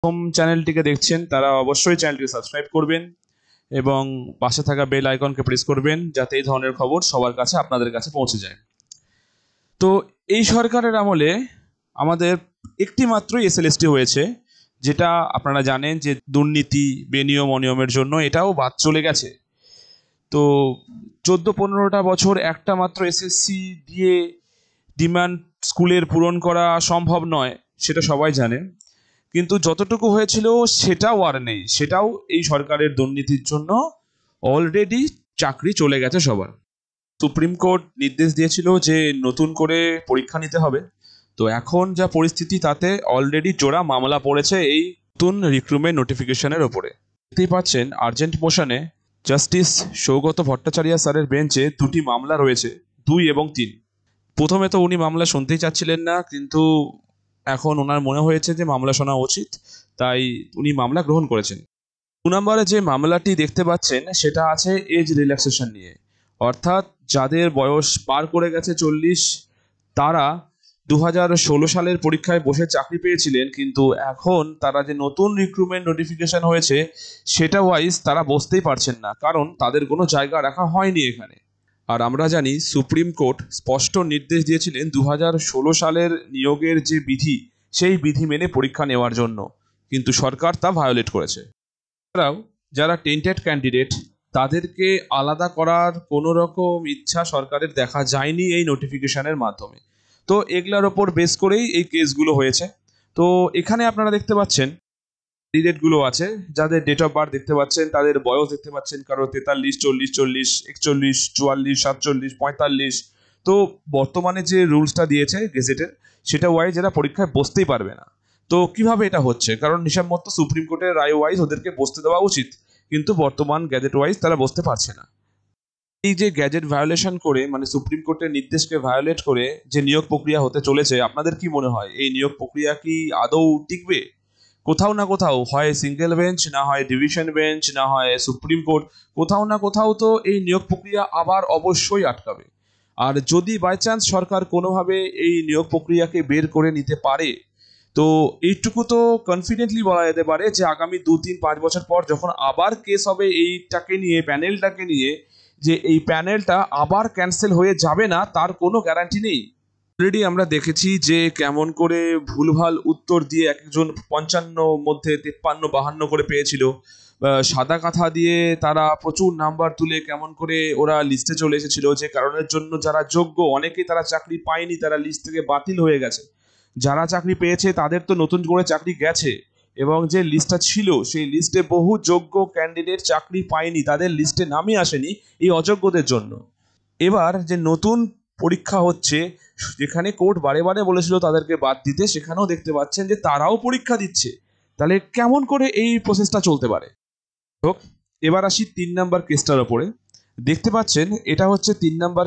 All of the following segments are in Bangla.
প্রথম চ্যানেলটিকে দেখছেন তারা অবশ্যই চ্যানেলটিকে সাবস্ক্রাইব করবেন এবং পাশে থাকা বেল আইকনকে প্রেস করবেন যাতে এই ধরনের খবর সবার কাছে আপনাদের কাছে পৌঁছে যায়। তো এই সরকারের আমলে আমাদের একটি মাত্রই এসএলএসটি হয়েছে, যেটা আপনারা জানেন যে দুর্নীতি বেনিয়ম অনিয়মের জন্য এটাও বাদ চলে গেছে। তো 14-15টা বছর একটা মাত্র এসএসসি দিয়ে ডিমান্ড স্কুলের পূরণ করা সম্ভব নয়, সেটা সবাই জানে। কিন্তু যতটুকু হয়েছিল সেটাও আর নেই, সেটাও এই সরকারের দুর্নীতির জন্য অলরেডি চাকরি চলে গেছে সবার। সুপ্রিম কোর্ট নির্দেশ দিয়েছিল যে নতুন করে পরীক্ষা নিতে হবে। তো এখন যা পরিস্থিতি তাতে অলরেডি জোড়া মামলা পড়েছে এই নতুন রিক্রুটমেন্ট নোটিফিকেশনের ওপরে। দেখতেই পাচ্ছেন আর্জেন্ট মোশনে জাস্টিস সৌগত ভট্টাচার্য স্যারের বেঞ্চে দুটি মামলা রয়েছে, 2 এবং 3। প্রথমে তো উনি মামলা শুনতেই চাচ্ছিলেন না, কিন্তু এখন ওনার মনে হয়েছে যে মামলা শোনা উচিত, তাই উনি মামলা গ্রহণ করেছেন। 2 নম্বরে যে মামলাটি দেখতে পাচ্ছেন সেটা আছে এজ রিল্যাক্সেশন নিয়ে, অর্থাৎ যাদের বয়স পার করে গেছে 40, তারা 2016 সালের পরীক্ষায় বসে চাকরি পেয়েছিলেন, কিন্তু এখন তারা যে নতুন রিক্রুটমেন্ট নোটিফিকেশন হয়েছে সেটা ওয়াইজ তারা বসতেই পারছেন না, কারণ তাদের কোনো জায়গা রাখা হয়নি এখানে। আর আমরা জানি সুপ্রিম কোর্ট স্পষ্ট নির্দেশ দিয়েছিলেন 2016 সালের নিয়োগের যে বিধি সেই বিধি মেনে পরীক্ষা নেওয়ার জন্য, কিন্তু সরকার তা ভায়োলেট করেছে। এছাড়াও যারা টেন্টেড ক্যান্ডিডেট তাদেরকে আলাদা করার কোনো রকম ইচ্ছা সরকারের দেখা যায়নি এই নোটিফিকেশনের মাধ্যমে। তো এগুলোর ওপর বেস করেই এই কেসগুলো হয়েছে। তো এখানে আপনারা দেখতে পাচ্ছেন ক্যান্ডিডেটগুলো আছে, যাদের ডেট অফ বার্থ দেখতে পাচ্ছেন, তাদের বয়স দেখতে পাচ্ছেন, কারো 43, 40, 40, 41, 44, 47, 45। তো বর্তমানে যে রুলসটা দিয়েছে গেজেটের সেটা ওয়াইজ এরা পরীক্ষায় বসতেই পারবে না। তো কিভাবে এটা হচ্ছে? কারণ হিসাব মতো সুপ্রিম কোর্টের রায় ওয়াইজ ওদেরকে বসতে দেওয়া উচিত, কিন্তু বর্তমান গ্যাজেট ওয়াইজ তারা বসতে পারছে না। এই যে গ্যাজেট ভায়োলেশন করে, মানে সুপ্রিম কোর্টের নির্দেশকে ভায়োলেট করে যে নিয়োগ প্রক্রিয়া হতে চলেছে, আপনাদের কি মনে হয় এই নিয়োগ প্রক্রিয়া কি আদৌ টিকবে? কোথাও না কোথাও হয় সিঙ্গেল বেঞ্চ, না হয় ডিভিশন বেঞ্চ, না হয় সুপ্রিম কোর্ট, কোথাও না কোথাও তো এই নিয়োগ প্রক্রিয়া আবার অবশ্যই আটকাবে। আর যদি বাই চান্স সরকার কোনোভাবে এই নিয়োগ প্রক্রিয়াকে বের করে নিতে পারে, তো এইটুকু তো কনফিডেন্টলি বলা যেতে পারে যে আগামী 2-3-5 বছর পর যখন আবার কেস হবে এইটাকে নিয়ে, প্যানেলটাকে নিয়ে, যে এই প্যানেলটা আবার ক্যান্সেল হয়ে যাবে না তার কোনো গ্যারান্টি নেই। অলরেডি আমরা দেখেছি যে কেমন করে ভুলভাল উত্তর দিয়ে এক একজন 55 মধ্যে 53-52 করে পেয়েছিল। সাদা কাঁথা দিয়ে তারা প্রচুর নাম্বার তুলে কেমন করে ওরা লিস্টে চলে এসেছিল, যে কারণের জন্য যারা যোগ্য অনেকেই তারা চাকরি পায়নি, তারা লিস্ট থেকে বাতিল হয়ে গেছে। যারা চাকরি পেয়েছে তাদের তো নতুন করে চাকরি গেছে, এবং যে লিস্টটা ছিল সেই লিস্টে বহু যোগ্য ক্যান্ডিডেট চাকরি পায়নি, তাদের লিস্টে নামই আসেনি এই অযোগ্যদের জন্য। এবার যে নতুন পরীক্ষা হচ্ছে, যেখানে কোর্ট বারে বারে বলেছিল তাদেরকে বাদ দিতে, সেখানেও দেখতে পাচ্ছেন যে তারাও পরীক্ষা দিচ্ছে। তাহলে কেমন করে এই প্রসেসটা চলতে পারে? হোক, এবার আসি 3 নাম্বার কেসটার ওপরে। দেখতে পাচ্ছেন এটা হচ্ছে 3 নাম্বার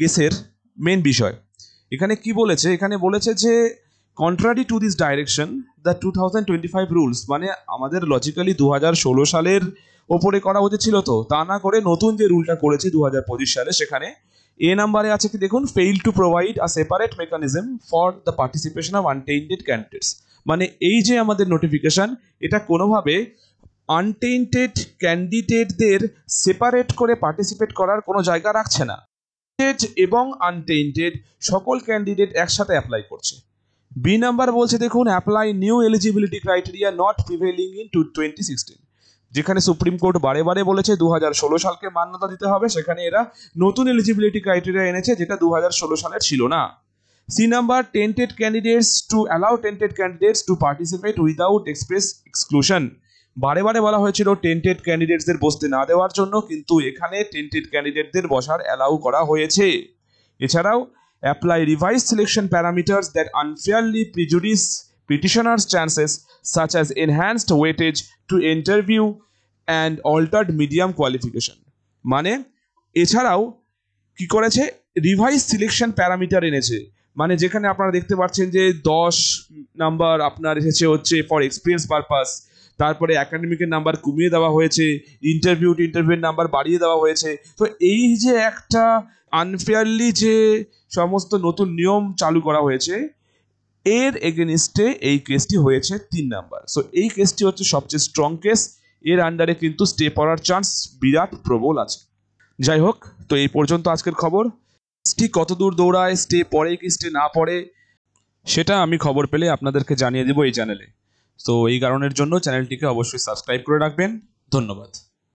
কেসের মেন বিষয়। এখানে কি বলেছে? এখানে বলেছে যে contrary to this direction the 2025 rules, মানে আমাদের লজিক্যালি 2016 সালের ওপরে করা উচিত ছিল, তো তা না করে নতুন যে রুলটা করেছে 2025 সালে, সেখানে এ নাম্বারে আছে কি দেখুন, fail to provide a separate mechanism for the participation of untainted candidates. মানে এই যে আমাদের নোটিফিকেশন, এটা কোনোভাবে আনটেইন্টেড ক্যান্ডিডেটদের সেপারেট করে পার্টিসিপেট করার কোনো জায়গা রাখছে না। এবং আনটেইন্টেড সকল ক্যান্ডিডেট একসাথে অ্যাপ্লাই করছে। বি নাম্বার বলছে দেখুন, apply new eligibility criteria not prevailing in 2016। যেখানে সুপ্রিম কোর্ট বারে বারে বলেছে 2016 সালকে মান্যতা দিতে হবে, সেখানে এরা নতুন এলিজিবিলিটি ক্রাইটেরিয়া এনেছে যেটা 2016 সালের ছিল না। C number, tainted candidates to allow tainted candidates to participate without express exclusion. বারে বারে বলা হয়েছিল টেন্টেড ক্যান্ডিডেটসদের বসতে না দেওয়ার জন্য, কিন্তু এখানে টেন্টেড ক্যান্ডিডেটদের বসার অ্যালাউ করা হয়েছে। এছাড়াও apply revised selection parameters that unfairly prejudice petitioners' chances, such as enhanced weightage to interview and altered medium qualification। মানে এছাড়াও কি করেছে, রিভাইজ সিলেকশন প্যারামিটার এনেছে। মানে যেখানে আপনারা দেখতে পাচ্ছেন যে 10 নাম্বার আপনার এসেছে হচ্ছে ফর এক্সপিরিয়েন্স পারপাস, তারপরে একাডেমিকের নাম্বার কমিয়ে দেওয়া হয়েছে, ইন্টারভিউর নাম্বার বাড়িয়ে দেওয়া হয়েছে। তো এই যে একটা আনফেয়ারলি যে সমস্ত নতুন নিয়ম চালু করা হয়েছে, এর এগেনিস্টে এই কেসটি হয়েছে 3 নাম্বার। সো এই কেসটি হচ্ছে সবচেয়ে স্ট্রং কেস, এর আন্ডারে কিন্তু স্টে পড়ার চান্স বিরাট প্রবল আছে। যাই হোক, তো এই পর্যন্ত আজকের খবর। স্টে কত দূর দৌড়ায়, স্টে পড়ে কি স্টে না পড়ে, সেটা আমি খবর পেলে আপনাদেরকে জানিয়ে দেবো এই চ্যানেলে। তো এই কারণের জন্য চ্যানেলটিকে অবশ্যই সাবস্ক্রাইব করে রাখবেন। ধন্যবাদ।